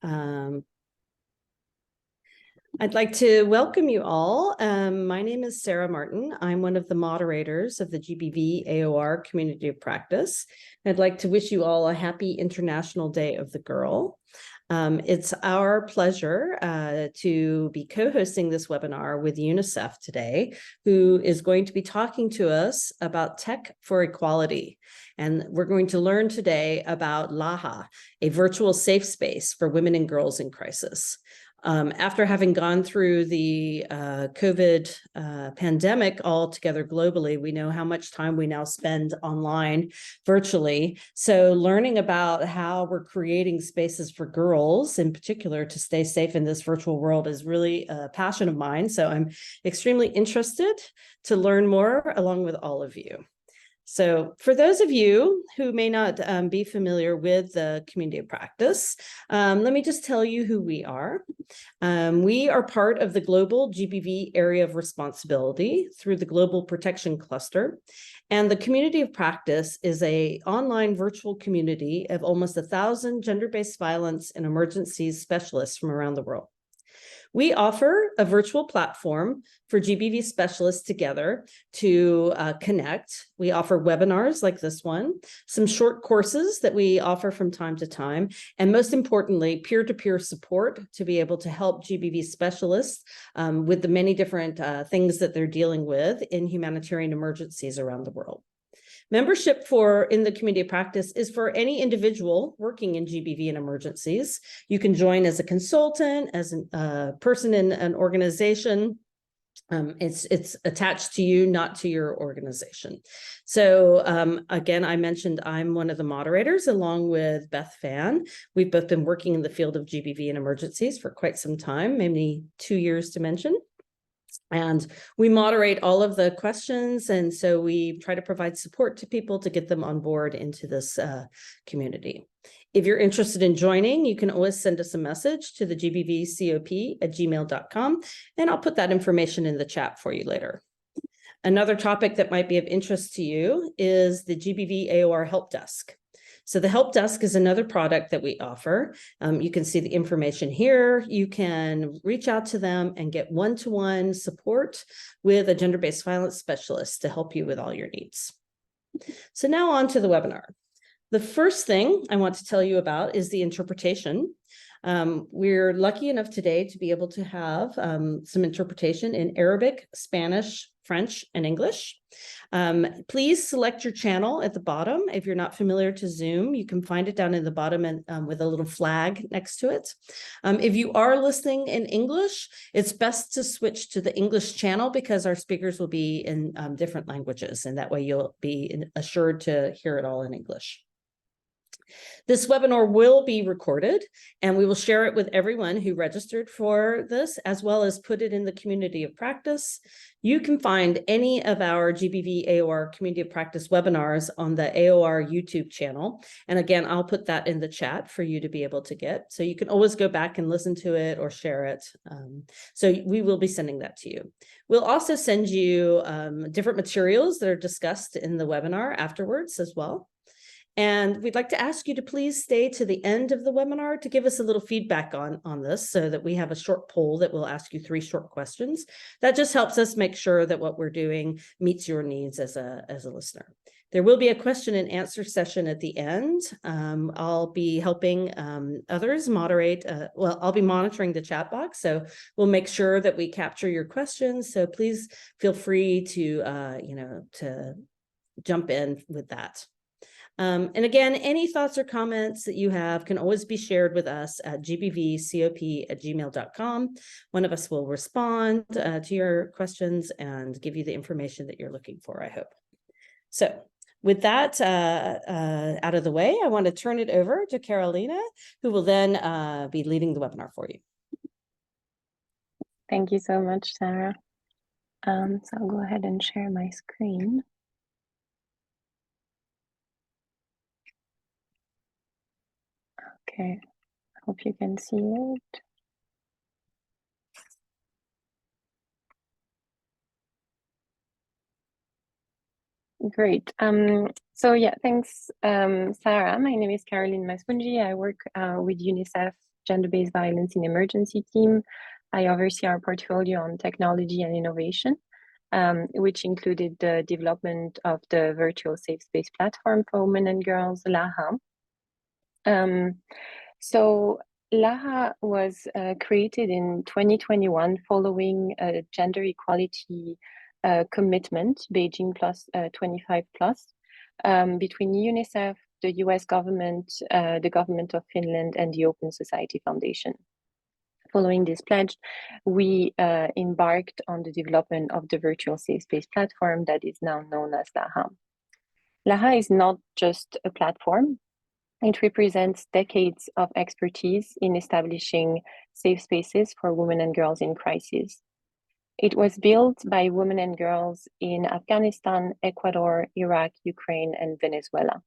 I'd like to welcome you all. My name is Sarah Martin. I'm one of the moderators of the GBV AOR Community of Practice. I'd like to wish you all a happy International Day of the Girl. It's our pleasure to be co-hosting this webinar with UNICEF today, who is going to be talking to us about tech for equality. And we're going to learn today about Laaha, a virtual safe space for women and girls in crisis. After having gone through the COVID pandemic all together globally, we know how much time we now spend online virtually. So learning about how we're creating spaces for girls in particular to stay safe in this virtual world is really a passion of mine. So I'm extremely interested to learn more along with all of you. So for those of you who may not be familiar with the community of practice, let me just tell you who we are. We are part of the global GBV area of responsibility through the Global Protection Cluster. And the community of practice is an online virtual community of almost 1,000 gender-based violence and emergencies specialists from around the world. We offer a virtual platform for GBV specialists together to connect. We offer webinars like this one, some short courses that we offer from time to time, and most importantly, peer-to-peer support to be able to help GBV specialists with the many different things that they're dealing with in humanitarian emergencies around the world. Membership in the community of practice is for any individual working in GBV and emergencies. You can join as a consultant, as a person in an organization. It's attached to you, not to your organization. So again, I mentioned I'm one of the moderators along with Beth Fan. We've both been working in the field of GBV and emergencies for quite some time, maybe 2 years to mention. And we moderate all of the questions. And so we try to provide support to people to get them on board into this community. If you're interested in joining, you can always send us a message to the gbvcop@gmail.com, and I'll put that information in the chat for you later. Another topic that might be of interest to you is the GBV AOR Help Desk. So the Help Desk is another product that we offer. You can see the information here. You can reach out to them and get one-to-one support with a gender-based violence specialist to help you with all your needs. So now on to the webinar. The first thing I want to tell you about is the interpretation. We're lucky enough today to be able to have some interpretation in Arabic, Spanish, French, and English. Please select your channel at the bottom. If you're not familiar to Zoom, you can find it down in the bottom and with a little flag next to it. If you are listening in English, it's best to switch to the English channel because our speakers will be in different languages, and that way you'll be assured to hear it all in English. This webinar will be recorded, and we will share it with everyone who registered for this, as well as put it in the community of practice. You can find any of our GBV AOR community of practice webinars on the AOR YouTube channel. And again, I'll put that in the chat for you to be able to get. So you can always go back and listen to it or share it. So we will be sending that to you. We'll also send you different materials that are discussed in the webinar afterwards as well. And we'd like to ask you to please stay to the end of the webinar to give us a little feedback on this so that we have a short poll that will ask you 3 short questions. That just helps us make sure that what we're doing meets your needs as a listener. There will be a question and answer session at the end. I'll be helping others moderate. Well, I'll be monitoring the chat box, so we'll make sure that we capture your questions. So please feel free to, to jump in with that. And again, any thoughts or comments that you have can always be shared with us at gbvcop@gmail.com. One of us will respond to your questions and give you the information that you're looking for, I hope. So with that out of the way, I want to turn it over to Carolina, who will then be leading the webinar for you. Thank you so much, Sarah. So I'll go ahead and share my screen. Okay, I hope you can see it. Great. So yeah, thanks, Sarah. My name is Caroline Maspunji. I work with UNICEF gender-based violence in emergency team. I oversee our portfolio on technology and innovation, which included the development of the virtual safe space platform for women and girls, Laaha. So Laaha was created in 2021 following a gender equality commitment, Beijing plus 25 plus, between UNICEF, the US government, the Government of Finland, and the Open Society Foundation. Following this pledge, we embarked on the development of the virtual safe space platform that is now known as Laaha. Laaha is not just a platform. It represents decades of expertise in establishing safe spaces for women and girls in crisis. It was built by women and girls in Afghanistan, Ecuador, Iraq, Ukraine, and Venezuela.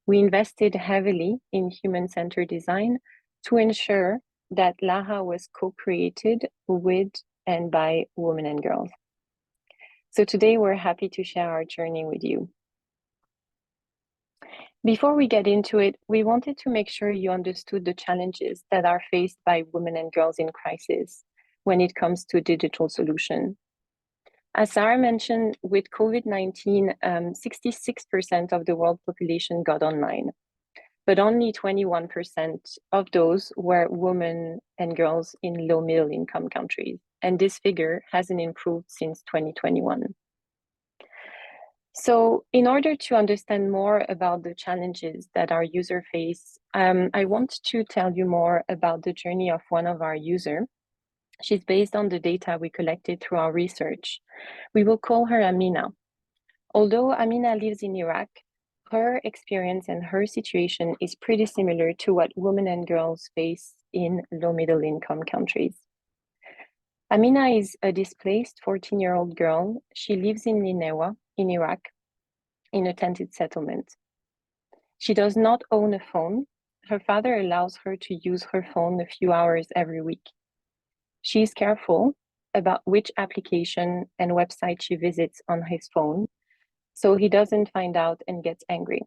We invested heavily in human-centered design to ensure that Laaha was co-created with and by women and girls. So today we're happy to share our journey with you. Before we get into it, we wanted to make sure you understood the challenges that are faced by women and girls in crisis when it comes to digital solution. As Sarah mentioned, with COVID-19, 66% of the world population got online, but only 21% of those were women and girls in low middle income countries. And this figure hasn't improved since 2021. So in order to understand more about the challenges that our user face, I want to tell you more about the journey of one of our users. She's based on the data we collected through our research. We will call her Amina. Although Amina lives in Iraq, her experience and her situation is pretty similar to what women and girls face in low middle income countries. Amina is a displaced 14-year-old girl. She lives in Nineveh in Iraq, in a tented settlement. She does not own a phone. Her father allows her to use her phone a few hours every week. She is careful about which application and website she visits on his phone, so he doesn't find out and gets angry.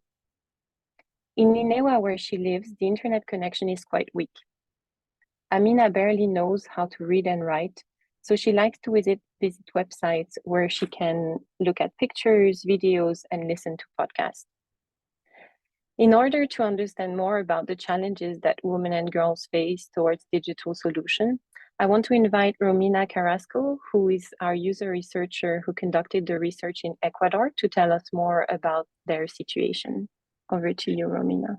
In Nineveh, where she lives, the internet connection is quite weak. Amina barely knows how to read and write, so she likes to visit websites where she can look at pictures, videos, and listen to podcasts. In order to understand more about the challenges that women and girls face towards digital solution, I want to invite Romina Carrasco, who is our user researcher who conducted the research in Ecuador, to tell us more about their situation. Over to you, Romina.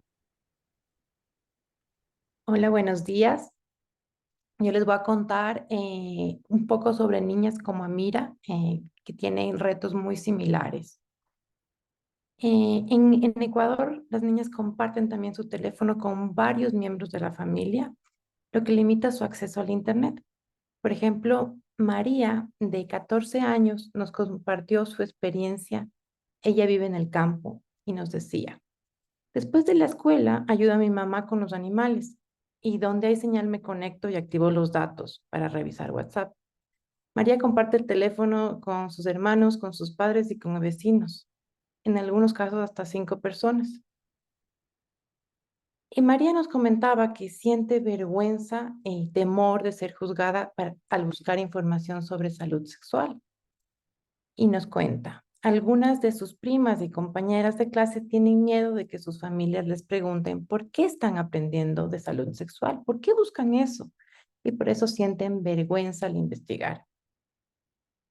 Hola, buenos días. Yo les voy a contar un poco sobre niñas como Amira, que tienen retos muy similares. En Ecuador, las niñas comparten también su teléfono con varios miembros de la familia, lo que limita su acceso al Internet. Por ejemplo, María, de 14 años, nos compartió su experiencia. Ella vive en el campo y nos decía: después de la escuela, ayudo a mi mamá con los animales. Y donde hay señal me conecto y activo los datos para revisar WhatsApp. María comparte el teléfono con sus hermanos, con sus padres y con vecinos. En algunos casos hasta 5 personas. Y María nos comentaba que siente vergüenza y temor de ser juzgada al buscar información sobre salud sexual. Y nos cuenta: algunas de sus primas y compañeras de clase tienen miedo de que sus familias les pregunten por qué están aprendiendo de salud sexual, por qué buscan eso, y por eso sienten vergüenza al investigar.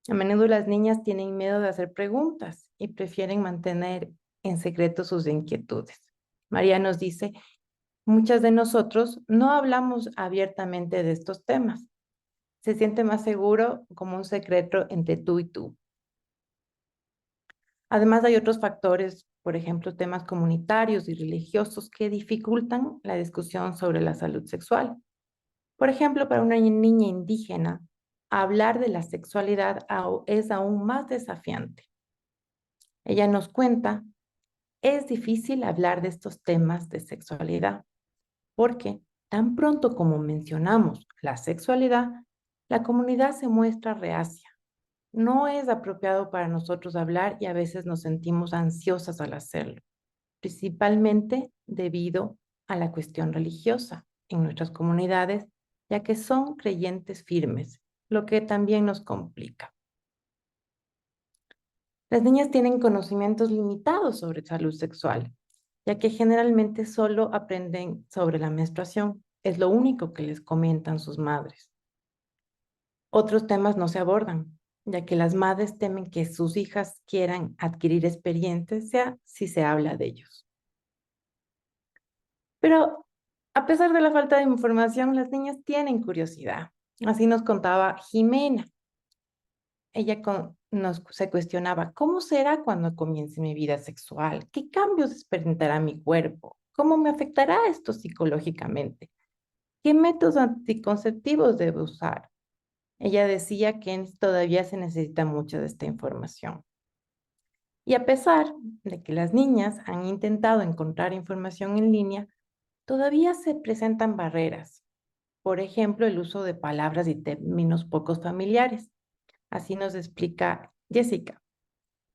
A menudo las niñas tienen miedo de hacer preguntas y prefieren mantener en secreto sus inquietudes. María nos dice: muchas de nosotros no hablamos abiertamente de estos temas. Se siente más seguro como un secreto entre tú y tú. Además, hay otros factores, por ejemplo, temas comunitarios y religiosos que dificultan la discusión sobre la salud sexual. Por ejemplo, para una niña indígena, hablar de la sexualidad es aún más desafiante. Ella nos cuenta: es difícil hablar de estos temas de sexualidad, porque tan pronto como mencionamos la sexualidad, la comunidad se muestra reacia. No es apropiado para nosotros hablar y a veces nos sentimos ansiosas al hacerlo, principalmente debido a la cuestión religiosa. en nuestras comunidades, ya que son creyentes firmes, lo que también nos complica. Las niñas tienen conocimientos limitados sobre salud sexual, ya que generalmente solo aprenden sobre la menstruación. Es lo único que les comentan sus madres. Otros temas no se abordan, ya que las madres temen que sus hijas quieran adquirir experiencia si se habla de ellos. Pero a pesar de la falta de información, las niñas tienen curiosidad. Así nos contaba Jimena. Ella se cuestionaba, ¿cómo será cuando comience mi vida sexual? ¿Qué cambios experimentará mi cuerpo? ¿Cómo me afectará esto psicológicamente? ¿Qué métodos anticonceptivos debo usar? Ella decía que todavía se necesita mucha de esta información. Y a pesar de que las niñas han intentado encontrar información en línea, todavía se presentan barreras. Por ejemplo, el uso de palabras y términos pocos familiares. Así nos explica Jessica.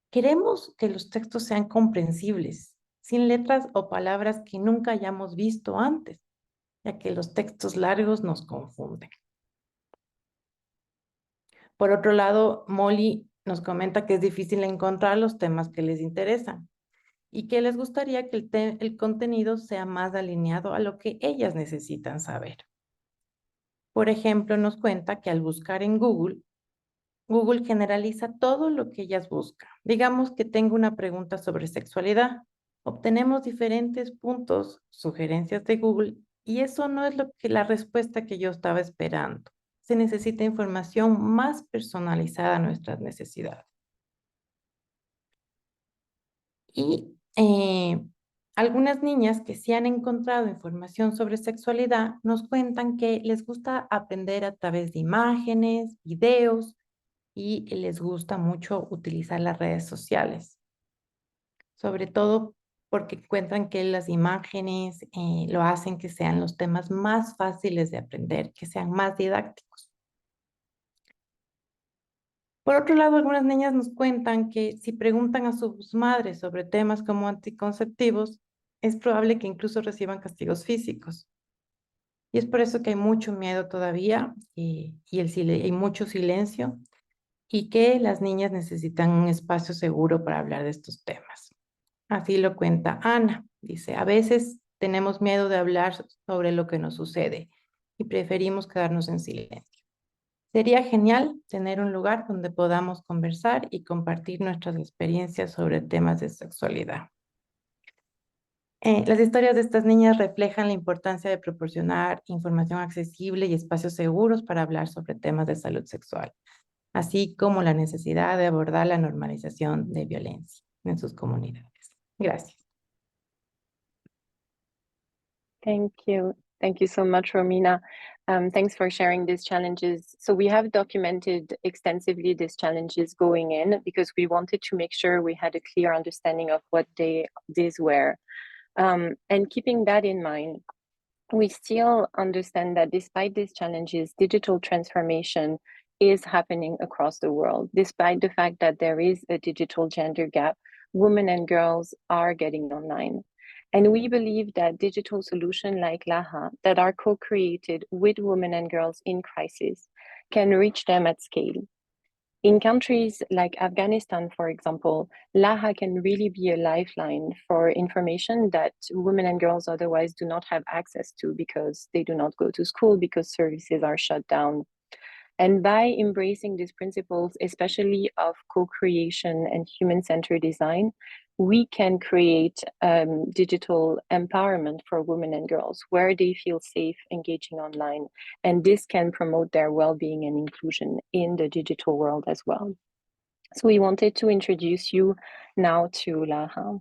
Queremos que los textos sean comprensibles, sin letras o palabras que nunca hayamos visto antes, ya que los textos largos nos confunden. Por otro lado, Molly nos comenta que es difícil encontrar los temas que les interesan y que les gustaría que el contenido sea más alineado a lo que ellas necesitan saber. Por ejemplo, nos cuenta que al buscar en Google generaliza todo lo que ellas buscan. Digamos que tengo una pregunta sobre sexualidad. Obtenemos diferentes puntos, sugerencias de Google, y eso no es la respuesta que yo estaba esperando. Se necesita información más personalizada a nuestras necesidades. Y algunas niñas que sí han encontrado información sobre sexualidad nos cuentan que les gusta aprender a través de imágenes, videos, y les gusta mucho utilizar las redes sociales, sobre todo porque encuentran que las imágenes lo hacen que sean los temas más fáciles de aprender, que sean más didácticos. Por otro lado, algunas niñas nos cuentan que si preguntan a sus madres sobre temas como anticonceptivos, es probable que incluso reciban castigos físicos. Y es por eso que hay mucho miedo todavía y hay mucho silencio, y que las niñas necesitan un espacio seguro para hablar de estos temas. Así lo cuenta Ana. Dice, a veces tenemos miedo de hablar sobre lo que nos sucede y preferimos quedarnos en silencio. Sería genial tener un lugar donde podamos conversar y compartir nuestras experiencias sobre temas de sexualidad. Las historias de estas niñas reflejan la importancia de proporcionar información accesible y espacios seguros para hablar sobre temas de salud sexual, así como la necesidad de abordar la normalización de violencia en sus comunidades. Gracias. Thank you. Thank you so much, Romina. Thanks for sharing these challenges. So we have documented extensively these challenges going in because we wanted to make sure we had a clear understanding of what these were. And keeping that in mind, we still understand that despite these challenges, digital transformation is happening across the world. Despite the fact that there is a digital gender gap, women and girls are getting online. And we believe that digital solutions like Laaha that are co-created with women and girls in crisis can reach them at scale. In countries like Afghanistan, for example, Laaha can really be a lifeline for information that women and girls otherwise do not have access to because they do not go to school, because services are shut down. And by embracing these principles, especially of co-creation and human-centered design, we can create digital empowerment for women and girls where they feel safe engaging online. And this can promote their well-being and inclusion in the digital world as well. So we wanted to introduce you now to Laaha.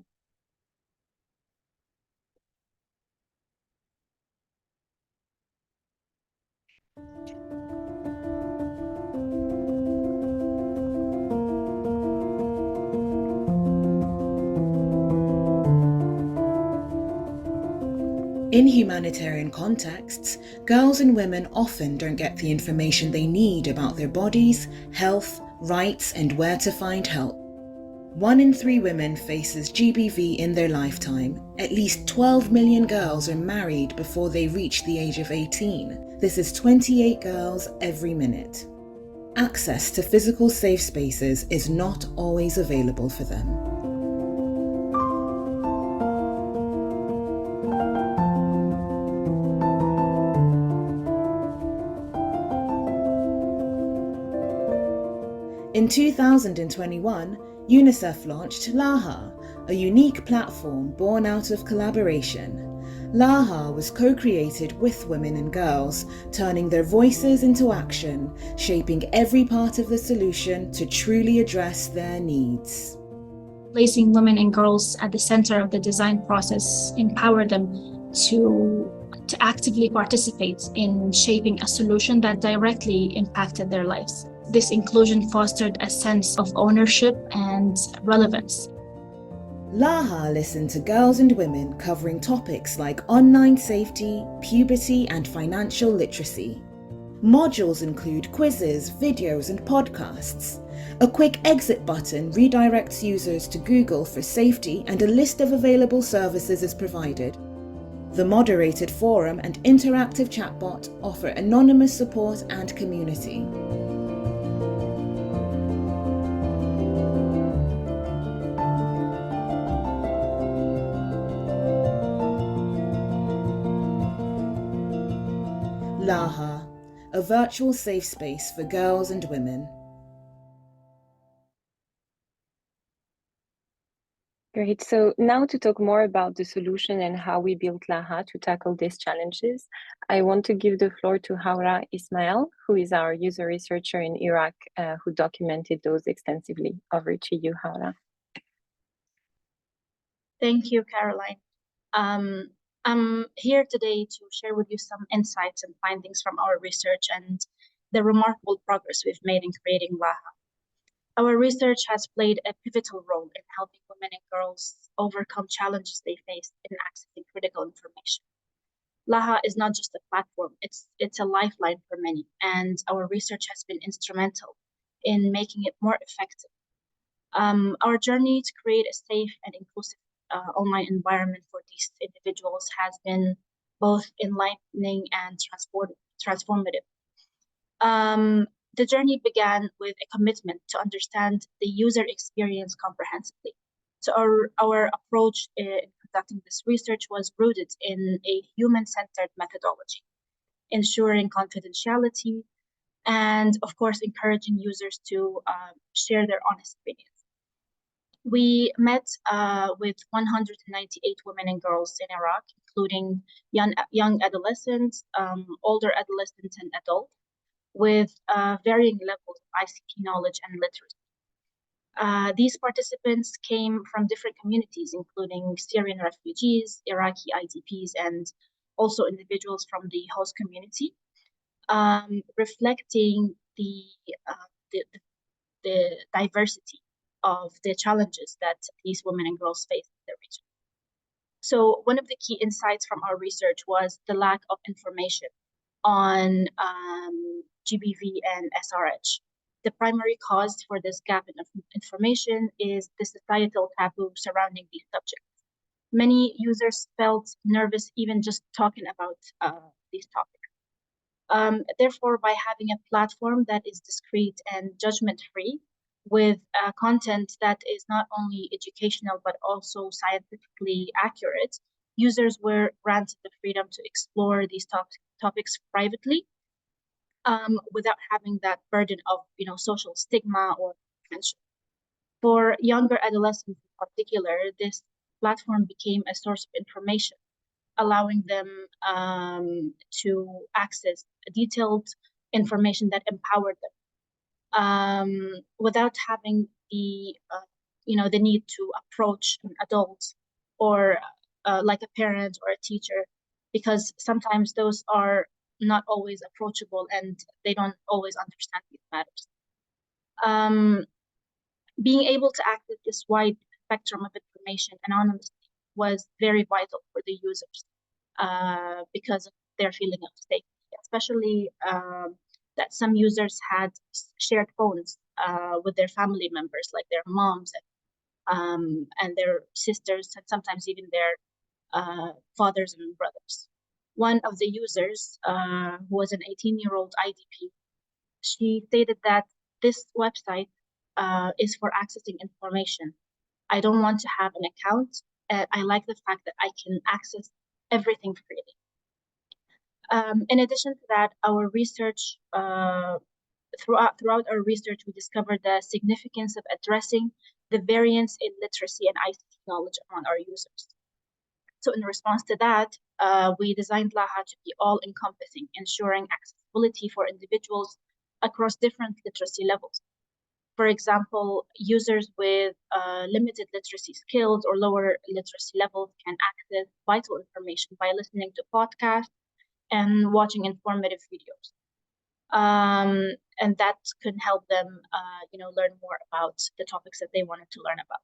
In humanitarian contexts, girls and women often don't get the information they need about their bodies, health, rights, and where to find help. 1 in 3 women faces GBV in their lifetime. At least 12 million girls are married before they reach the age of 18. This is 28 girls every minute. Access to physical safe spaces is not always available for them. In 2021, UNICEF launched Laaha, a unique platform born out of collaboration. Laaha was co-created with women and girls, turning their voices into action, shaping every part of the solution to truly address their needs. Placing women and girls at the center of the design process empowered them to actively participate in shaping a solution that directly impacted their lives. This inclusion fostered a sense of ownership and relevance. Laaha listened to girls and women covering topics like online safety, puberty, and financial literacy. Modules include quizzes, videos, and podcasts. A quick exit button redirects users to Google for safety, and a list of available services is provided. The moderated forum and interactive chatbot offer anonymous support and community. Laaha, a virtual safe space for girls and women. Great. So now to talk more about the solution and how we built Laaha to tackle these challenges, I want to give the floor to Haura Ismail, who is our user researcher in Iraq, who documented those extensively. Over to you, Haura. Thank you, Caroline. I'm here today to share with you some insights and findings from our research and the remarkable progress we've made in creating Laaha. Our research has played a pivotal role in helping women and girls overcome challenges they face in accessing critical information. Laaha is not just a platform, it's a lifeline for many, and our research has been instrumental in making it more effective. Our journey to create a safe and inclusive online environment for these individuals has been both enlightening and transformative. The journey began with a commitment to understand the user experience comprehensively. So our approach in conducting this research was rooted in a human-centered methodology, ensuring confidentiality and, of course, encouraging users to share their honest opinions. We met with 198 women and girls in Iraq, including young adolescents, older adolescents, and adults, with varying levels of ICT knowledge and literacy. These participants came from different communities, including Syrian refugees, Iraqi IDPs, and also individuals from the host community, reflecting the diversity of the challenges that these women and girls face in the region. So one of the key insights from our research was the lack of information on GBV and SRH. The primary cause for this gap in information is the societal taboo surrounding these subjects. Many users felt nervous even just talking about these topics. Therefore, by having a platform that is discreet and judgment-free, with content that is not only educational but also scientifically accurate, users were granted the freedom to explore these topics privately, without having that burden of social stigma or attention. For younger adolescents in particular, this platform became a source of information, allowing them to access detailed information that empowered them, without having the need to approach an adult or like a parent or a teacher, because sometimes those are not always approachable and they don't always understand these matters. Being able to access this wide spectrum of information anonymously was very vital for the users, because of their feeling of safety, especially that some users had shared phones with their family members, like their moms and their sisters, and sometimes even their fathers and brothers. One of the users, who was an 18-year-old IDP, she stated that this website is for accessing information. I don't want to have an account. I like the fact that I can access everything freely. In addition to that, our research, throughout our research, we discovered the significance of addressing the variance in literacy and ICT knowledge among our users. So in response to that, we designed Laaha to be all-encompassing, ensuring accessibility for individuals across different literacy levels. For example, users with limited literacy skills or lower literacy levels can access vital information by listening to podcasts and watching informative videos. And that could help them, learn more about the topics that they wanted to learn about.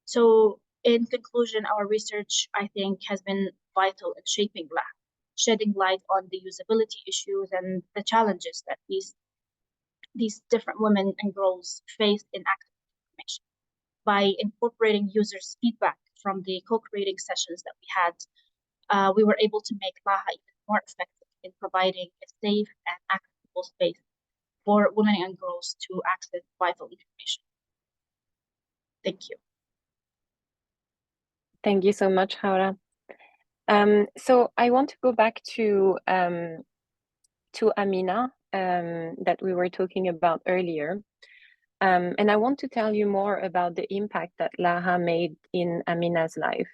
So in conclusion, our research, I think, has been vital in shaping Laaha, shedding light on the usability issues and the challenges that these different women and girls face in accessing information. By incorporating users' feedback from the co-creating sessions that we had, we were able to make Laaha even more effective in providing a safe and accessible space for women and girls to access vital information. Thank you. Thank you so much, Haura. So I want to go back to Amina, that we were talking about earlier. And I want to tell you more about the impact that Laaha made in Amina's life.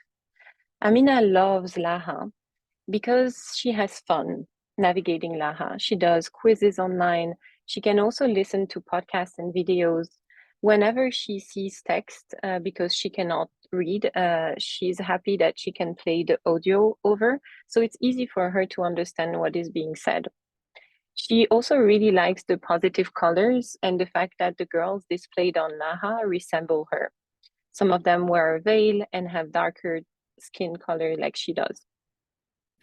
Amina loves Laaha because she has fun navigating Laaha. She does quizzes online. She can also listen to podcasts and videos. Whenever she sees text, because she cannot read, she's happy that she can play the audio over. So it's easy for her to understand what is being said. She also really likes the positive colors and the fact that the girls displayed on Laaha resemble her. Some of them wear a veil and have darker skin color like she does.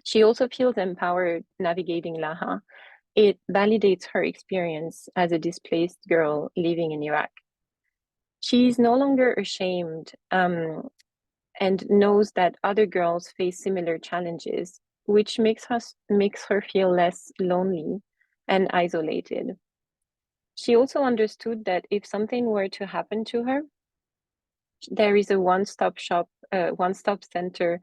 She also feels empowered navigating Laaha. It validates her experience as a displaced girl living in Iraq. She's no longer ashamed and knows that other girls face similar challenges, which makes her feel less lonely and isolated. She also understood that if something were to happen to her, there is a one-stop center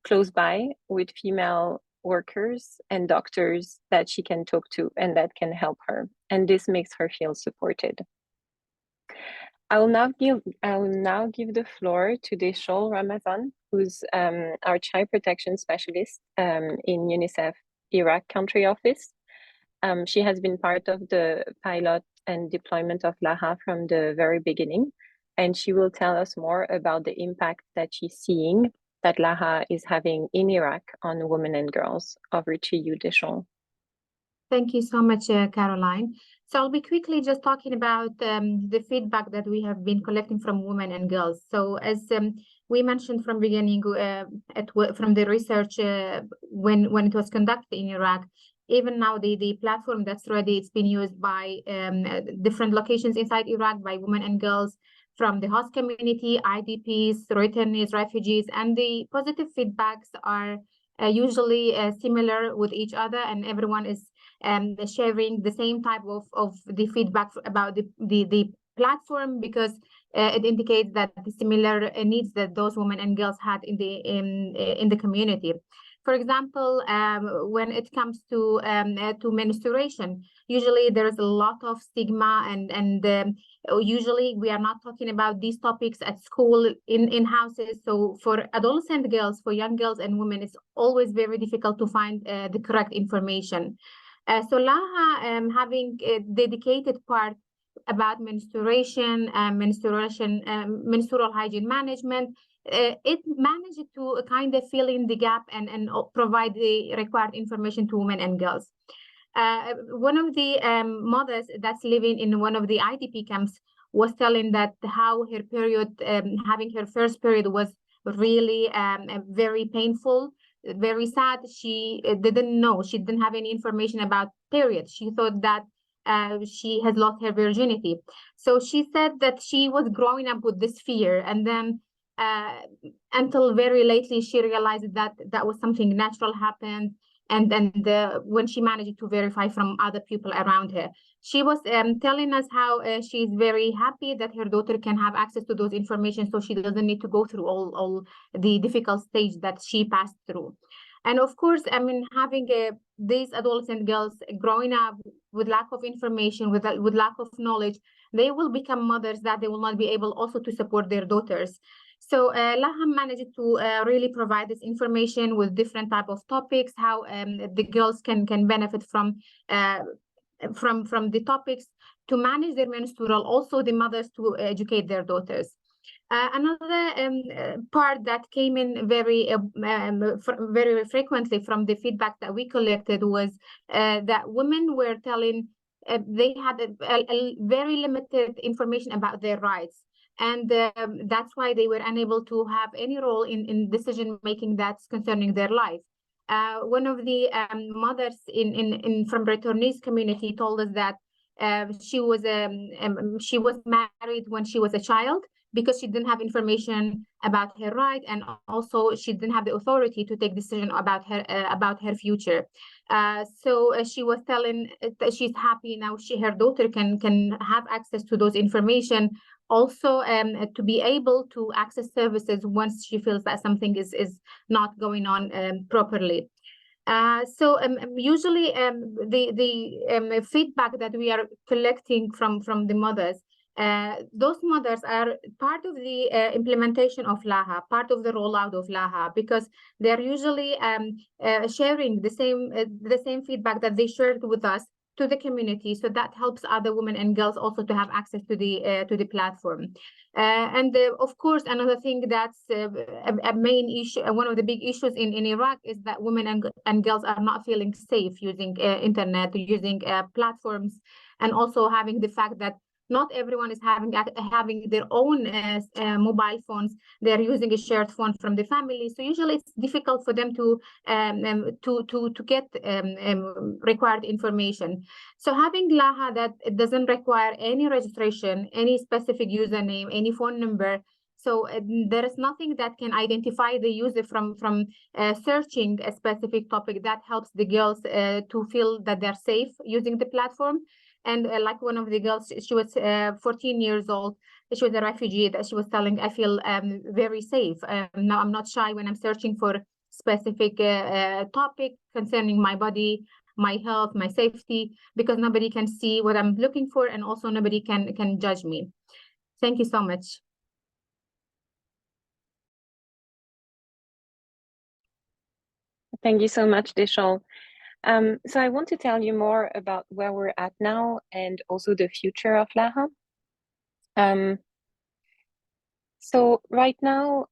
close by with female workers and doctors that she can talk to and that can help her. And this makes her feel supported. I will now give the floor to Deshol Ramazan, who's our child protection specialist in UNICEF Iraq country office. She has been part of the pilot and deployment of Laaha from the very beginning, and she will tell us more about the impact that she's seeing that Laaha is having in Iraq on women and girls. Over to you, Deshol. Thank you so much, Caroline. So I'll be quickly just talking about the feedback that we have been collecting from women and girls. So as we mentioned from beginning, from the research when it was conducted in Iraq, even now the platform that's ready, it's been used by different locations inside Iraq by women and girls from the host community, IDPs, returnees, refugees, and the positive feedbacks are usually similar with each other, and everyone is sharing the same type of the feedback about the platform, because it indicates that the similar needs that those women and girls had in the community. For example, when it comes to menstruation, usually there's a lot of stigma, and usually we are not talking about these topics at school in houses. So for adolescent girls, for young girls and women, it's always very difficult to find the correct information. So Laaha, having a dedicated part about menstruation, menstrual hygiene management, it managed to kind of fill in the gap and provide the required information to women and girls. One of the mothers that's living in one of the IDP camps was telling that how her period, having her first period, was really very painful, very sad. She didn't know, she didn't have any information about periods. She thought that she has lost her virginity. So she said that she was growing up with this fear, and then until very lately she realized that that was something natural happened, and then when she managed to verify from other people around her, she was telling us how she's very happy that her daughter can have access to those information, so she doesn't need to go through all the difficult stage that she passed through. And of course, I mean, having these adolescent girls growing up with lack of information, with lack of knowledge, they will become mothers that they will not be able also to support their daughters. So Laaha managed to really provide this information with different type of topics, how the girls can benefit from the topics to manage their menstrual, also the mothers to educate their daughters. Another part that came in very frequently from the feedback that we collected was that women were telling they had a very limited information about their rights. And that's why they were unable to have any role in decision making that's concerning their life. One of the mothers from returnees community told us that she was married when she was a child, because she didn't have information about her right, and also she didn't have the authority to take decision about her future. So she was telling that she's happy now her daughter can have access to those information, also to be able to access services once she feels that something is not going on properly. So usually the feedback that we are collecting from the mothers, those mothers are part of the implementation of Laaha, part of the rollout of Laaha, because they're usually sharing the same feedback that they shared with us to the community, so that helps other women and girls also to have access to the platform. And of course, another thing that's a main issue, one of the big issues in Iraq, is that women and girls are not feeling safe using internet, using platforms, and also having the fact that not everyone is having their own mobile phones. They're using a shared phone from the family, so usually it's difficult for them to get required information. So having Laaha that it doesn't require any registration, any specific username, any phone number, so there is nothing that can identify the user from searching a specific topic, that helps the girls to feel that they're safe using the platform. And like one of the girls, she was 14 years old. She was a refugee. That she was telling, I feel very safe. Now I'm not shy when I'm searching for specific topic concerning my body, my health, my safety, because nobody can see what I'm looking for, and also nobody can judge me. Thank you so much. Thank you so much, Dishal. So I want to tell you more about where we're at now and also the future of Laaha. So right now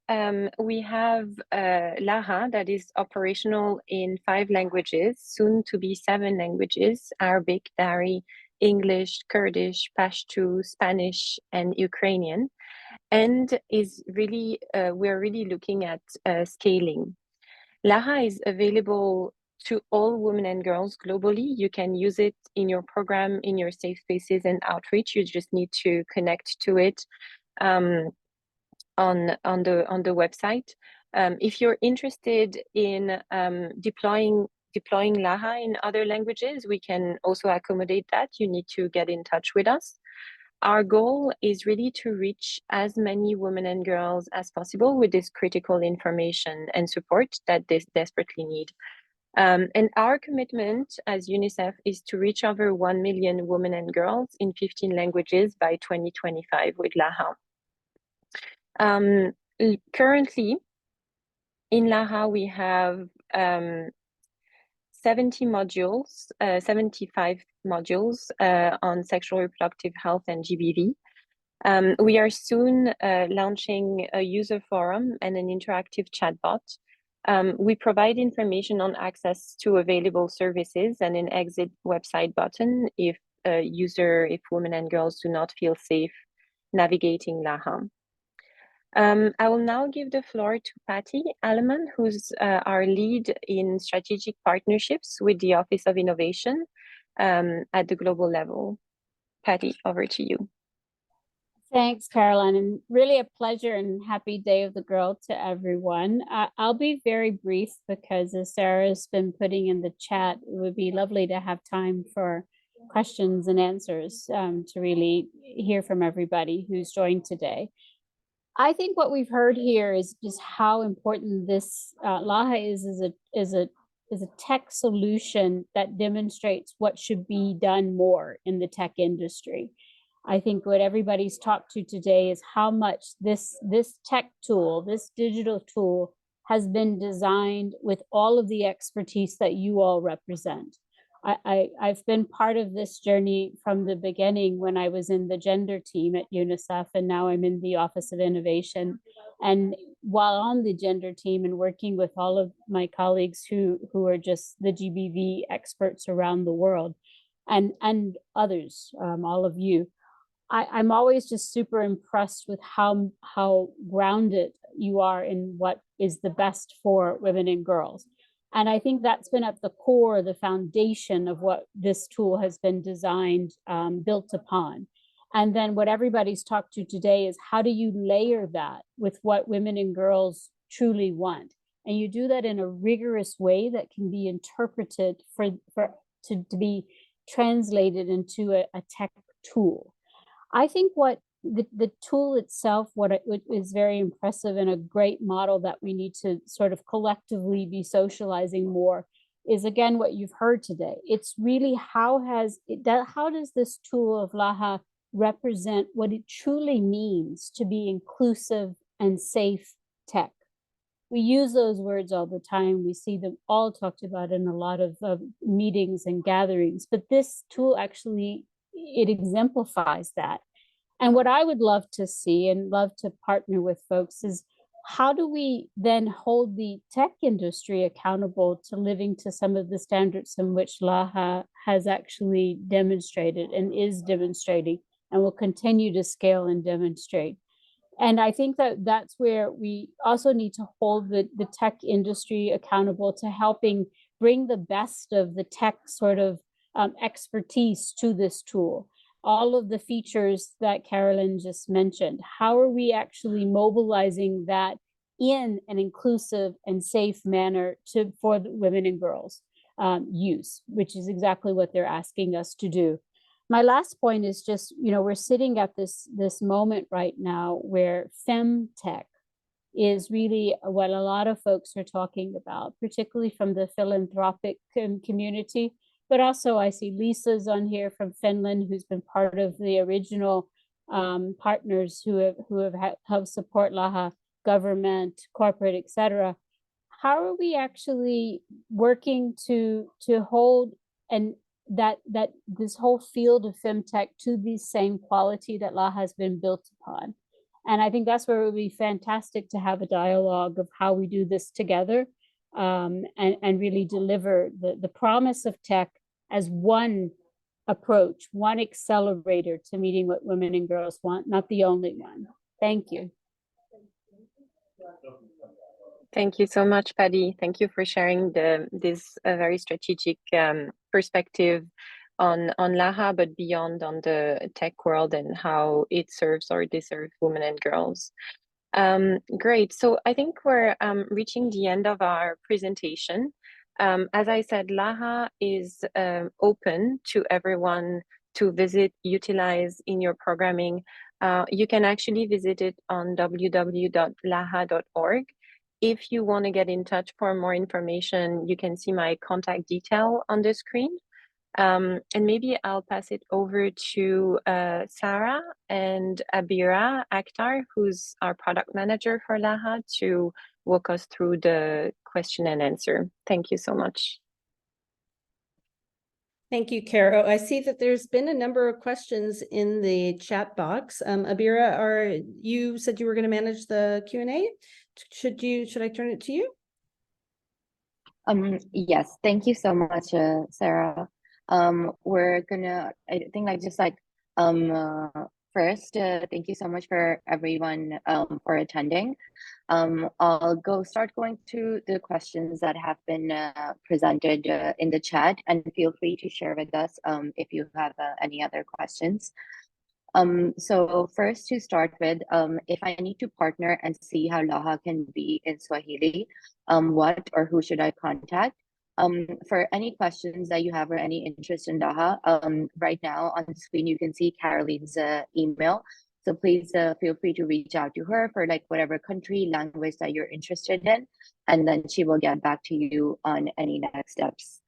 we have Laaha that is operational in 5 languages, soon to be 7 languages: Arabic, Dari, English, Kurdish, Pashto, Spanish, and Ukrainian, and is really we're really looking at scaling. Laaha is available to all women and girls globally. You can use it in your program, in your safe spaces and outreach. You just need to connect to it on the website. If you're interested in deploying Laaha in other languages, we can also accommodate that. You need to get in touch with us. Our goal is really to reach as many women and girls as possible with this critical information and support that they desperately need. And our commitment as UNICEF is to reach over 1 million women and girls in 15 languages by 2025 with Laaha. Currently, in Laaha, we have 75 modules on sexual reproductive health and GBV. We are soon launching a user forum and an interactive chatbot. We provide information on access to available services and an exit website button if women and girls do not feel safe navigating Laaha. I will now give the floor to Patty Alleman, who's our lead in strategic partnerships with the Office of Innovation. at the global level. Patty, over to you. Thanks, Caroline, and really a pleasure and happy Day of the Girl to everyone. I'll be very brief because as Sarah's been putting in the chat, it would be lovely to have time for questions and answers to really hear from everybody who's joined today. I think what we've heard here is just how important this Laaha is a tech solution that demonstrates what should be done more in the tech industry. I think what everybody's talked to today is how much this tech tool, this digital tool, has been designed with all of the expertise that you all represent. I've been part of this journey from the beginning when I was in the gender team at UNICEF, and now I'm in the Office of Innovation. And while on the gender team and working with all of my colleagues who are just the GBV experts around the world, and others, all of you, I'm always just super impressed with how grounded you are in what is the best for women and girls. And I think that's been at the core, the foundation of what this tool has been designed, built upon. And then what everybody's talked to today is how do you layer that with what women and girls truly want? And you do that in a rigorous way that can be interpreted to be translated into a tech tool. I think what the tool itself, what is very impressive and a great model that we need to sort of collectively be socializing more is, again, what you've heard today. It's really how does this tool of Laaha represent what it truly means to be inclusive and safe tech? We use those words all the time. We see them all talked about in a lot of meetings and gatherings, but this tool actually, it exemplifies that. And what I would love to see and love to partner with folks is how do we then hold the tech industry accountable to living to some of the standards in which Laaha has actually demonstrated and is demonstrating and will continue to scale and demonstrate. And I think that that's where we also need to hold the tech industry accountable to helping bring the best of the tech sort of expertise to this tool. All of the features that Carolyn just mentioned, how are we actually mobilizing that in an inclusive and safe manner for the women and girls use, which is exactly what they're asking us to do. My last point is just, we're sitting at this moment right now where femtech is really what a lot of folks are talking about, particularly from the philanthropic community. But also I see Lisa's on here from Finland, who's been part of the original partners who have helped support Laaha, government, corporate, etc. How are we actually working to hold and that this whole field of femtech to the same quality that Laaha has been built upon? And I think that's where it would be fantastic to have a dialogue of how we do this together, and really deliver the promise of tech as one approach, one accelerator to meeting what women and girls want, not the only one. Thank you. Thank you so much, Patty. Thank you for sharing this very strategic perspective on Laaha, but beyond, on the tech world and how it serves or deserves women and girls. Great. So I think we're reaching the end of our presentation. As I said, Laaha is open to everyone to visit, utilize in your programming. You can actually visit it on www.laaha.org. If you want to get in touch for more information, you can see my contact detail on the screen. And maybe I'll pass it over to Sarah and Abira Akhtar, who's our product manager for Laaha, to walk us through the question and answer. Thank you so much. Thank you, Caro. I see that there's been a number of questions in the chat box. Abira, you said you were going to manage the Q&A. Should I turn it to you? Yes, thank you so much, Sarah. We're gonna, I think, First, thank you so much for everyone for attending. I'll start going through the questions that have been presented in the chat, and feel free to share with us if you have any other questions. So first, to start with, if I need to partner and see how Laaha can be in Swahili, what or who should I contact? For any questions that you have or any interest in Laaha, right now on the screen you can see Caroline's email. So please feel free to reach out to her for like whatever country, language that you're interested in, and then she will get back to you on any next steps.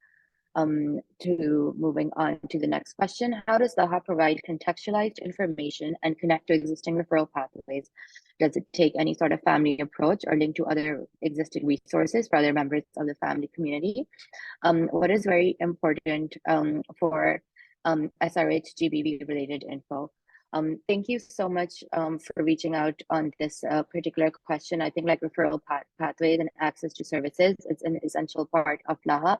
To moving on to the next question, how does Laaha provide contextualized information and connect to existing referral pathways? Does it take any sort of family approach or link to other existing resources for other members of the family community? What is very important for SRH GBV related info? Thank you so much for reaching out on this particular question. I think like referral pathways and access to services, it's an essential part of Laaha.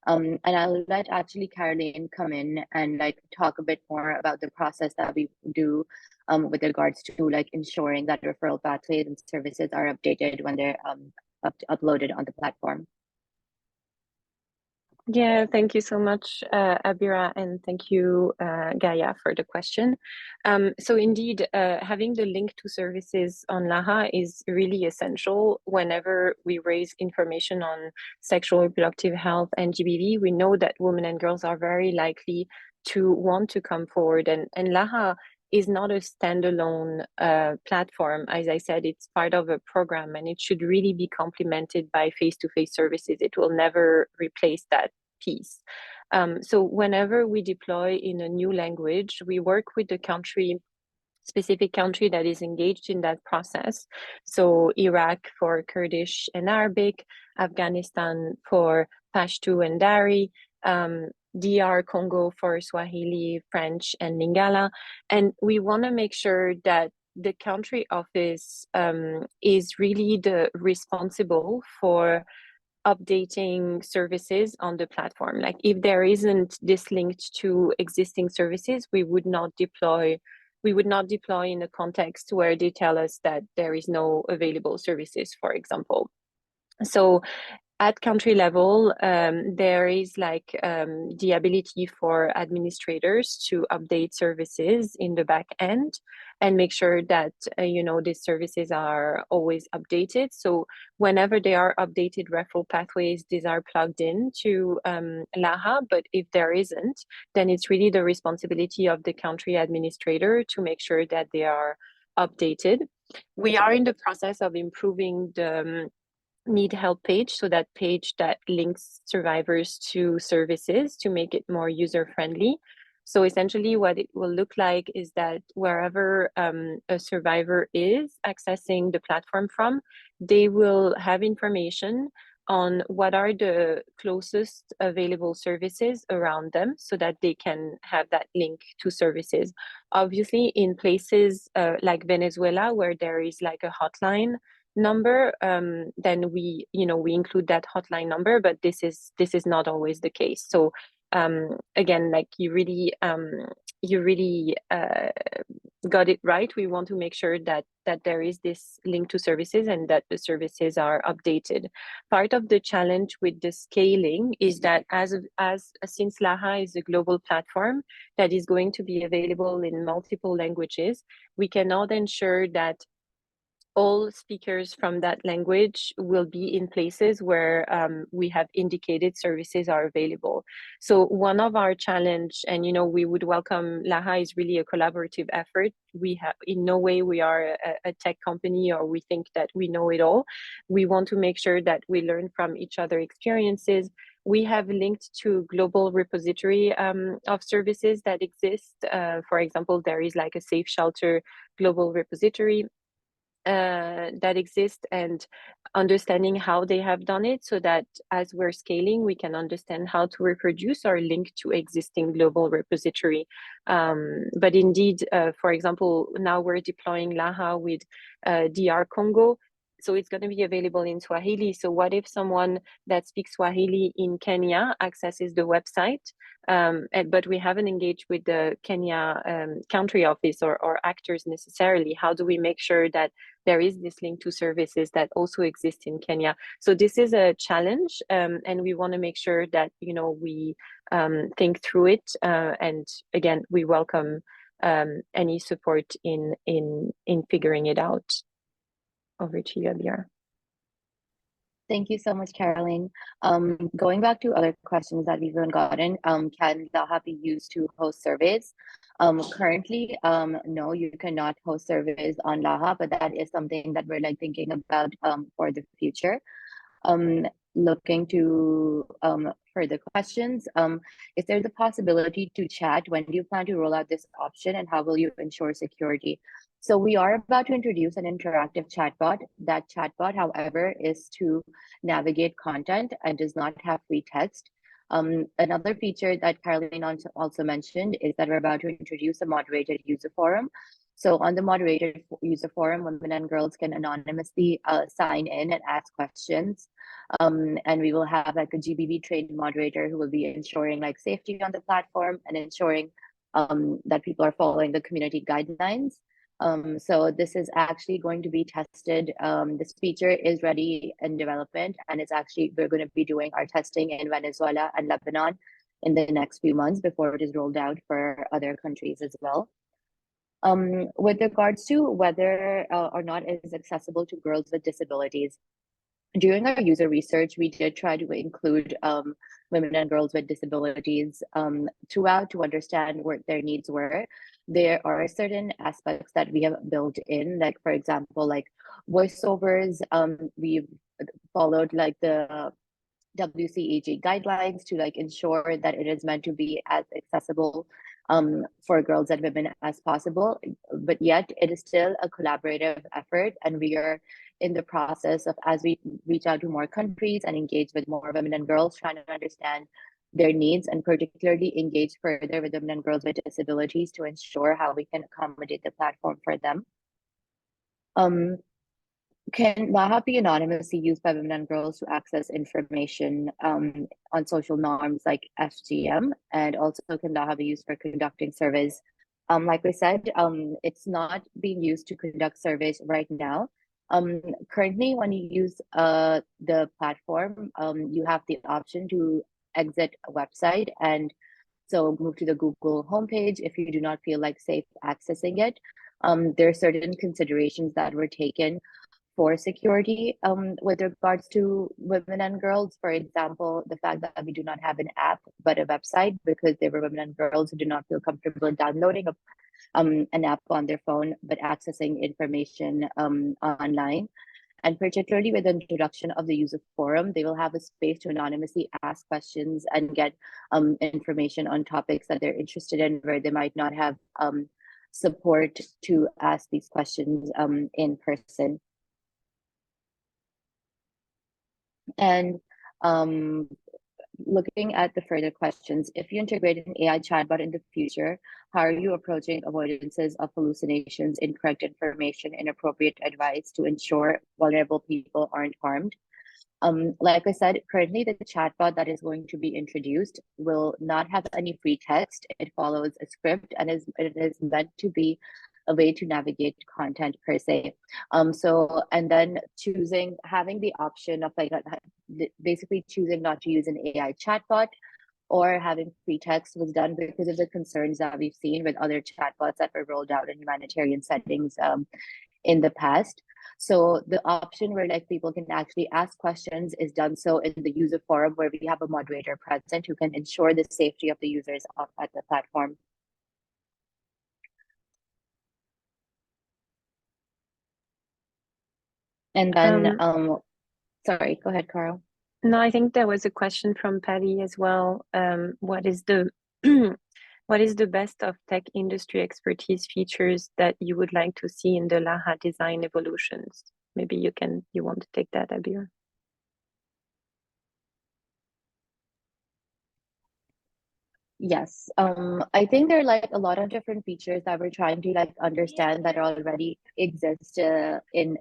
And I'll let actually Caroline come in and like talk a bit more about the process that we do with regards to like ensuring that referral pathways and services are updated when they're uploaded on the platform. Yeah, thank you so much, Abira, and thank you, Gaia, for the question. So indeed, having the link to services on Laaha is really essential whenever we raise information on sexual reproductive health and GBV. We know that women and girls are very likely to want to come forward, and Laaha is not a standalone platform. As I said, it's part of a program, and it should really be complemented by face-to-face services. It will never replace that piece. So whenever we deploy in a new language, we work with the specific country that is engaged in that process. So Iraq for Kurdish and Arabic, Afghanistan for Pashto and Dari, DR Congo for Swahili, French, and Lingala. And we want to make sure that the country office is really the responsible for updating services on the platform. Like if there isn't this linked to existing services, we would not deploy in a context where they tell us that there is no available services, for example. So at country level, there is like the ability for administrators to update services in the back end and make sure that these services are always updated. So whenever they are updated referral pathways, these are plugged in to Laaha. But if there isn't, then it's really the responsibility of the country administrator to make sure that they are updated. We are in the process of improving the need help page, so that page that links survivors to services to make it more user friendly. So essentially what it will look like is that wherever a survivor is accessing the platform from, they will have information on what are the closest available services around them so that they can have that link to services. Obviously in places like Venezuela, where there is like a hotline number, then we include that hotline number, but this is not always the case. So again, like you really got it right. We want to make sure that there is this link to services and that the services are updated. Part of the challenge with the scaling is that since Laaha is a global platform that is going to be available in multiple languages, we cannot ensure that all speakers from that language will be in places where we have indicated services are available. So one of our challenge, and we would welcome, Laaha is really a collaborative effort. We have, in no way we are a tech company or we think that we know it all. We want to make sure that we learn from each other experiences. We have linked to global repository of services that exist. For example, there is like a safe shelter global repository that exist, and understanding how they have done it, so that as we're scaling, we can understand how to reproduce or link to existing global repository. But indeed, for example, now we're deploying Laaha with DR Congo. so it's going to be available in Swahili. So what if someone that speaks Swahili in Kenya accesses the website, but we haven't engaged with the Kenya country office or actors necessarily? How do we make sure that there is this link to services that also exist in Kenya? So this is a challenge, and we want to make sure that, you know, we think through it. And again, we welcome any support in figuring it out. Over to you, Abir. Thank you so much, Caroline. Going back to other questions that we've been gotten, can Laaha be used to host surveys? Currently, no, you cannot host surveys on Laaha, but that is something that we're like thinking about for the future. Looking to further questions, is there the possibility to chat? When do you plan to roll out this option, and how will you ensure security? So we are about to introduce an interactive chatbot. That chatbot, however, is to navigate content and does not have free text. Another feature that Caroline also mentioned is that we're about to introduce a moderated user forum. So on the moderated user forum, women and girls can anonymously sign in and ask questions. And we will have like a GBV trained moderator who will be ensuring like safety on the platform and ensuring that people are following the community guidelines. So this is actually going to be tested. This feature is ready in development, and it's actually, we're going to be doing our testing in Venezuela and Lebanon in the next few months before it is rolled out for other countries as well. With regards to whether or not it is accessible to girls with disabilities, during our user research, we did try to include women and girls with disabilities throughout to understand what their needs were. There are certain aspects that we have built in, like, for example, like voiceovers. We've followed like the WCAG guidelines to like ensure that it is meant to be as accessible for girls and women as possible, but yet it is still a collaborative effort, and we are in the process of, as we reach out to more countries and engage with more women and girls, trying to understand their needs and particularly engage further with women and girls with disabilities to ensure how we can accommodate the platform for them. Can Laaha be anonymously used by women and girls to access information on social norms like FGM? And also, can Laaha be used for conducting surveys? Like we said, it's not being used to conduct surveys right now. Currently, when you use the platform, you have the option to exit a website and so move to the Google homepage if you do not feel like safe accessing it. There are certain considerations that were taken for security with regards to women and girls. For example, the fact that we do not have an app but a website, because there were women and girls who did not feel comfortable downloading an app on their phone but accessing information online. And particularly with the introduction of the user forum, they will have a space to anonymously ask questions and get information on topics that they're interested in, where they might not have support to ask these questions in person. And looking at the further questions, if you integrate an AI chatbot in the future, how are you approaching avoidances of hallucinations, incorrect information, inappropriate advice to ensure vulnerable people aren't harmed? Like I said, currently the chatbot that is going to be introduced will not have any free text. It follows a script and it is meant to be a way to navigate content per se. And then having the option of like basically choosing not to use an AI chatbot or having free text was done because of the concerns that we've seen with other chatbots that were rolled out in humanitarian settings in the past. So the option where like people can actually ask questions is done so in the user forum, where we have a moderator present who can ensure the safety of the users at the platform. And then, sorry, go ahead, Carl. No, I think there was a question from Patty as well. What is the what is the best of tech industry expertise features that you would like to see in the Laaha design evolutions? Maybe you want to take that, Abir. Yes, I think there are like a lot of different features that we're trying to like understand that already exist in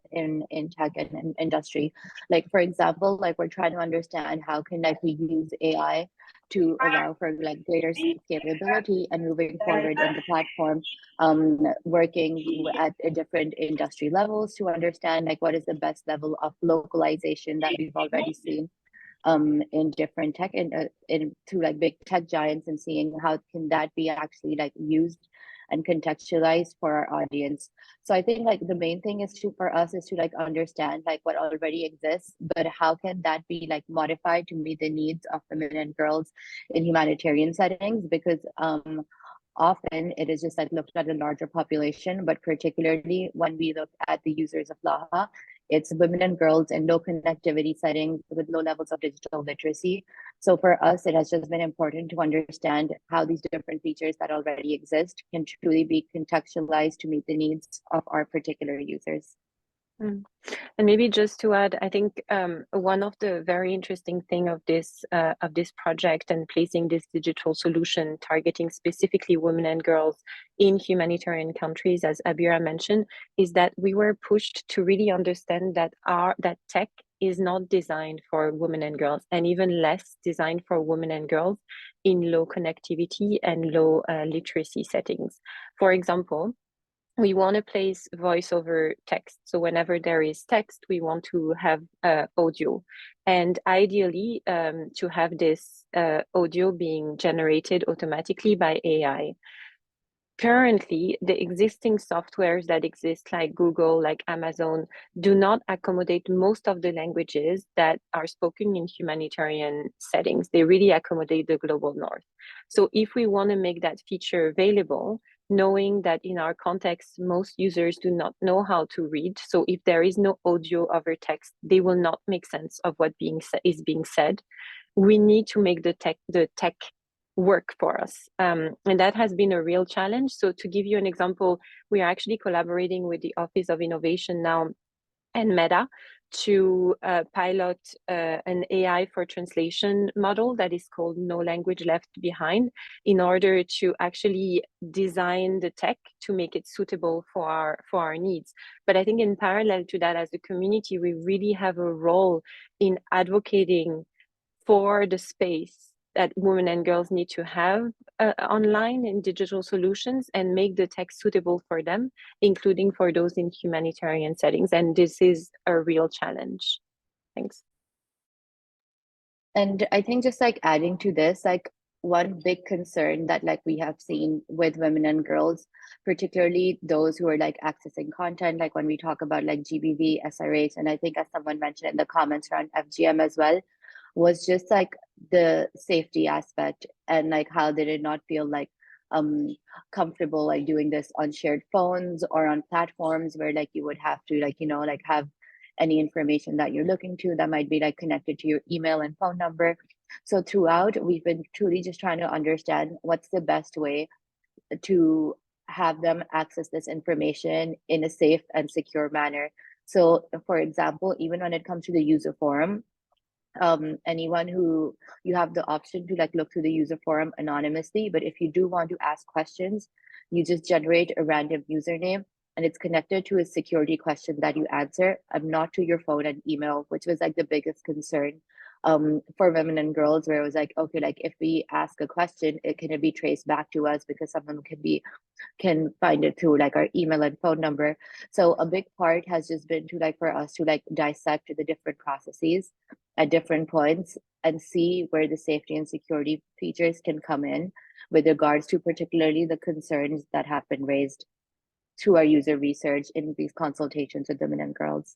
tech and in industry. Like for example, like we're trying to understand how can like we use AI to allow for like greater scalability and moving forward in the platform, working at different industry levels to understand like what is the best level of localization that we've already seen in different tech in through like big tech giants, and seeing how can that be actually like used and contextualized for our audience. So I think like the main thing is to for us is to like understand like what already exists, but how can that be like modified to meet the needs of women and girls in humanitarian settings, because often it is just like looked at a larger population, but particularly when we look at the users of Laaha, it's women and girls in low connectivity settings with low levels of digital literacy. So for us, it has just been important to understand how these different features that already exist can truly be contextualized to meet the needs of our particular users. And maybe just to add, I think one of the very interesting thing of this project and placing this digital solution targeting specifically women and girls in humanitarian countries, as Abira mentioned, is that we were pushed to really understand that that tech is not designed for women and girls, and even less designed for women and girls in low connectivity and low literacy settings. For example, we want to place voice over text. So whenever there is text, we want to have audio. And ideally, to have this audio being generated automatically by AI. Currently, the existing softwares that exist, like Google, like Amazon, do not accommodate most of the languages that are spoken in humanitarian settings. They really accommodate the global north. So if we want to make that feature available, knowing that in our context, most users do not know how to read. So if there is no audio over text, they will not make sense of what is being said. We need to make the tech work for us. And that has been a real challenge. So to give you an example, we are actually collaborating with the Office of Innovation now and Meta to pilot an AI for translation model that is called No Language Left Behind, in order to actually design the tech to make it suitable for our needs. But I think in parallel to that, as a community, we really have a role in advocating for the space that women and girls need to have online in digital solutions, and make the tech suitable for them, including for those in humanitarian settings. And this is a real challenge. Thanks. And I think just like adding to this, like one big concern that like we have seen with women and girls, particularly those who are like accessing content, like when we talk about like GBV, SRH, and I think as someone mentioned in the comments around FGM as well, was just like the safety aspect, and like how they did not feel like comfortable like doing this on shared phones or on platforms where like you would have to like, you know, like have any information that you're looking to that might be like connected to your email and phone number. So throughout, we've been truly just trying to understand what's the best way to have them access this information in a safe and secure manner. So for example, even when it comes to the user forum, anyone who you have the option to like look through the user forum anonymously, but if you do want to ask questions, you just generate a random username and it's connected to a security question that you answer, and not to your phone and email, which was like the biggest concern for women and girls, where it was like, okay, like if we ask a question, it can be traced back to us because someone can find it through like our email and phone number. So a big part has just been to like for us to like dissect the different processes at different points and see where the safety and security features can come in with regards to particularly the concerns that have been raised through our user research in these consultations with women and girls.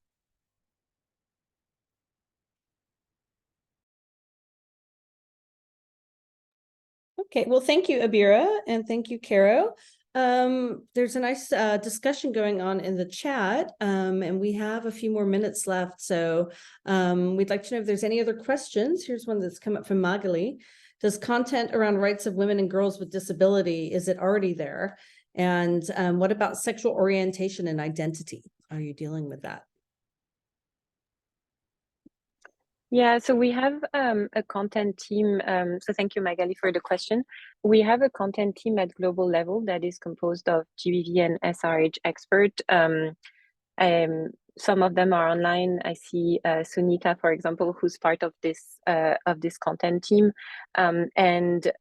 Okay, well, thank you, Abira, and thank you, Caro. There's a nice discussion going on in the chat, and we have a few more minutes left. So we'd like to know if there's any other questions. Here's one that's come up from Magali. Does content around rights of women and girls with disability, is it already there? And what about sexual orientation and identity? Are you dealing with that? Yeah, so we have a content team. So thank you, Magali, for the question. We have a content team at global level that is composed of GBV and SRH experts. Some of them are online. I see Sunita, for example, who's part of this content team. And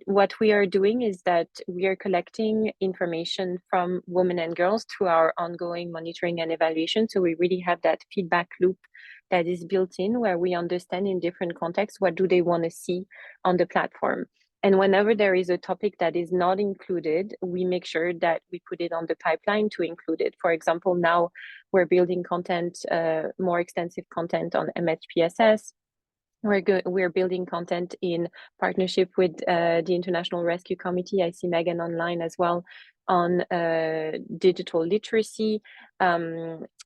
what we are doing is that we are collecting information from women and girls through our ongoing monitoring and evaluation. So we really have that feedback loop that is built in, where we understand in different contexts what do they want to see on the platform. And whenever there is a topic that is not included, we make sure that we put it on the pipeline to include it. For example, now we're building content, more extensive content on MHPSS. We're building content in partnership with the International Rescue Committee. I see Megan online as well on digital literacy.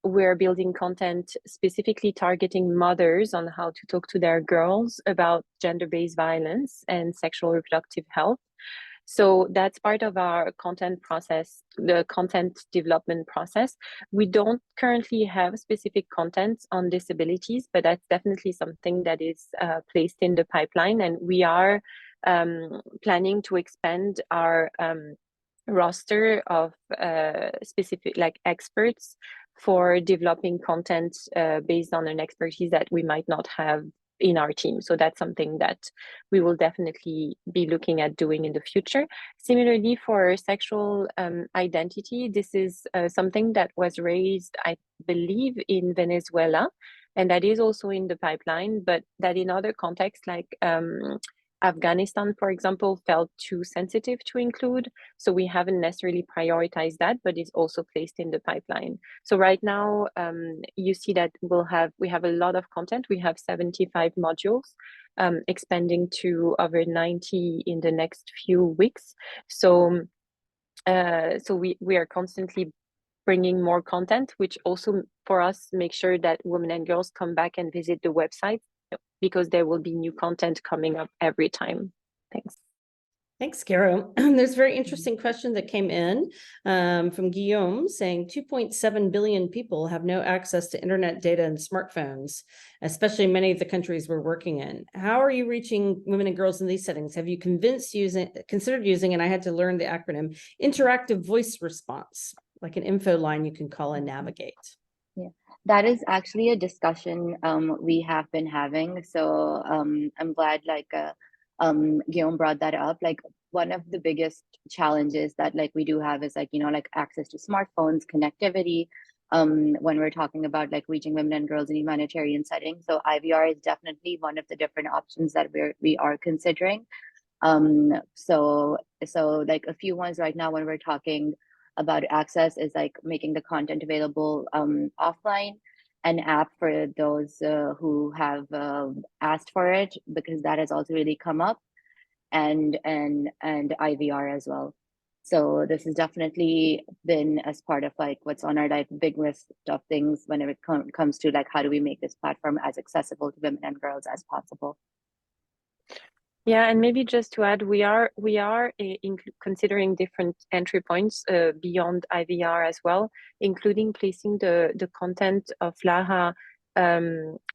We're building content specifically targeting mothers on how to talk to their girls about gender-based violence and sexual reproductive health. So that's part of our content process, the content development process. We don't currently have specific content on disabilities, but that's definitely something that is placed in the pipeline. And we are planning to expand our roster of specific experts for developing content based on an expertise that we might not have in our team. So that's something that we will definitely be looking at doing in the future. Similarly, for sexual identity, this is something that was raised, I believe, in Venezuela, and that is also in the pipeline, but that in other contexts like Afghanistan, for example, felt too sensitive to include. So we haven't necessarily prioritized that, but it's also placed in the pipeline. So right now, you see that we have a lot of content. We have 75 modules, expanding to over 90 in the next few weeks. So, we are constantly bringing more content, which also for us make sure that women and girls come back and visit the website, because there will be new content coming up every time. Thanks. Thanks, Caro. There's a very interesting question that came in from Guillaume saying 2.7 billion people have no access to internet data and smartphones, especially many of the countries we're working in. How are you reaching women and girls in these settings? Have you considered using, and I had to learn the acronym, interactive voice response, like an info line you can call and navigate? Yeah, that is actually a discussion we have been having. So I'm glad Guillaume brought that up. Like, one of the biggest challenges that we do have is access to smartphones, connectivity, when we're talking about reaching women and girls in humanitarian settings. So IVR is definitely one of the different options that we are considering. So a few ones right now when we're talking about access is making the content available offline, an app for those who have asked for it, because that has also really come up, and IVR as well. So this has definitely been as part of what's on our big list of things whenever it comes to how do we make this platform as accessible to women and girls as possible. Yeah, and maybe just to add, we are considering different entry points beyond IVR as well, including placing the content of Laaha.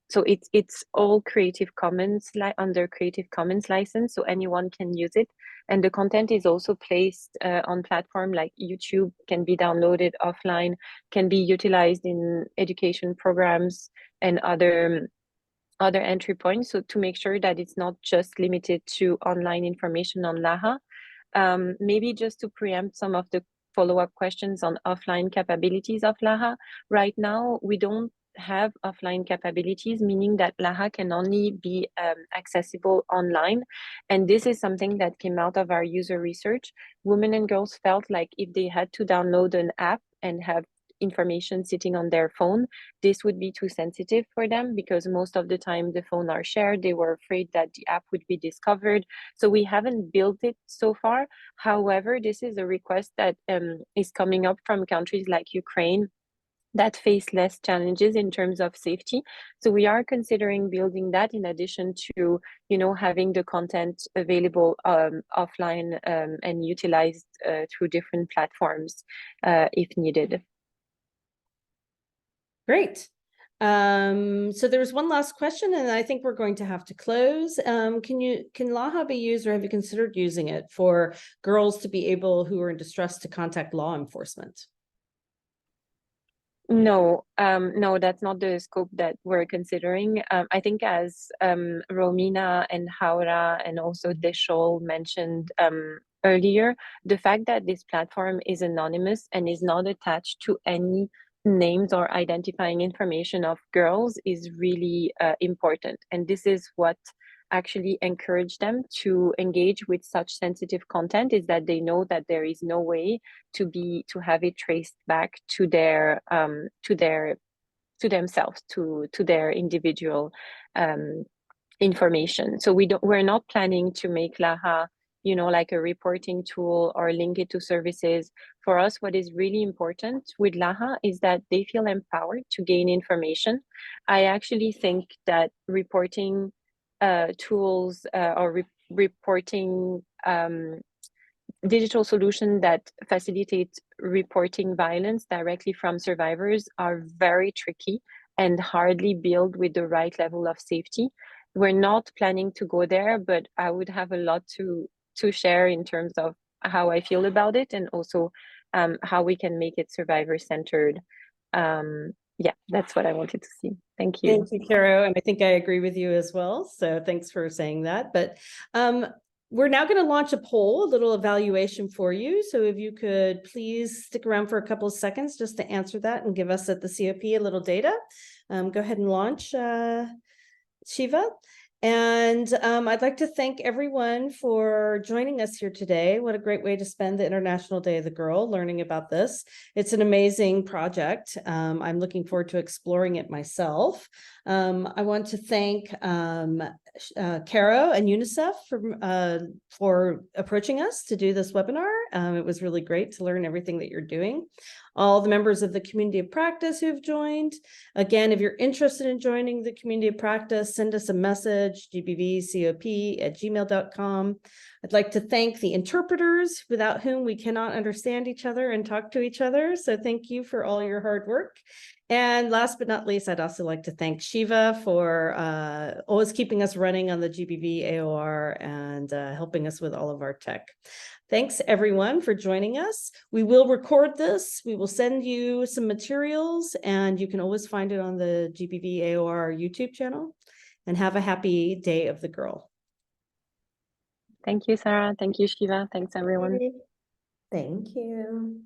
So it's all Creative Commons under Creative Commons license, so anyone can use it. And the content is also placed on platform like YouTube, can be downloaded offline, can be utilized in education programs and other entry points, so to make sure that it's not just limited to online information on Laaha. Maybe just to preempt some of the follow-up questions on offline capabilities of Laaha. Right now, we don't have offline capabilities, meaning that Laaha can only be accessible online. And this is something that came out of our user research. Women and girls felt like if they had to download an app and have information sitting on their phone, this would be too sensitive for them, because most of the time the phone are shared. They were afraid that the app would be discovered. So we haven't built it so far. However, this is a request that is coming up from countries like Ukraine that face less challenges in terms of safety. So we are considering building that, in addition to, having the content available offline and utilized through different platforms if needed. Great. So there was one last question, and I think we're going to have to close. Can Laaha be used, or have you considered using it for girls to be able who are in distress to contact law enforcement? No, no, that's not the scope that we're considering. I think as Romina and Haura and also Deshol mentioned earlier, the fact that this platform is anonymous and is not attached to any names or identifying information of girls is really important. And this is what actually encourage them to engage with such sensitive content, is that they know that there is no way to have it traced back to themselves, to their individual information. So we're not planning to make Laaha, like a reporting tool or link it to services. For us, what is really important with Laaha is that they feel empowered to gain information. I actually think that reporting tools or reporting digital solutions that facilitate reporting violence directly from survivors are very tricky and hardly built with the right level of safety. We're not planning to go there, but I would have a lot to share in terms of how I feel about it, and also how we can make it survivor-centered. Yeah, that's what I wanted to see. Thank you. Thank you, Caro. And I think I agree with you as well. So thanks for saying that. But we're now going to launch a poll, a little evaluation for you. So if you could please stick around for a couple of seconds just to answer that and give us at the COP a little data. Go ahead and launch, Shiva. And I'd like to thank everyone for joining us here today. What a great way to spend the International Day of the Girl, learning about this. It's an amazing project. I'm looking forward to exploring it myself. I want to thank Caro and UNICEF for approaching us to do this webinar. It was really great to learn everything that you're doing. All the members of the community of practice who've joined. Again, if you're interested in joining the community of practice, send us a message, gbvcop@gmail.com. I'd like to thank the interpreters, without whom we cannot understand each other and talk to each other. So thank you for all your hard work. And last but not least, I'd also like to thank Shiva for always keeping us running on the GBV AOR and helping us with all of our tech. Thanks everyone for joining us. We will record this. We will send you some materials, and you can always find it on the GBV AOR YouTube channel. And have a happy Day of the Girl. Thank you, Sarah. Thank you, Shiva. Thanks, everyone. Thank you.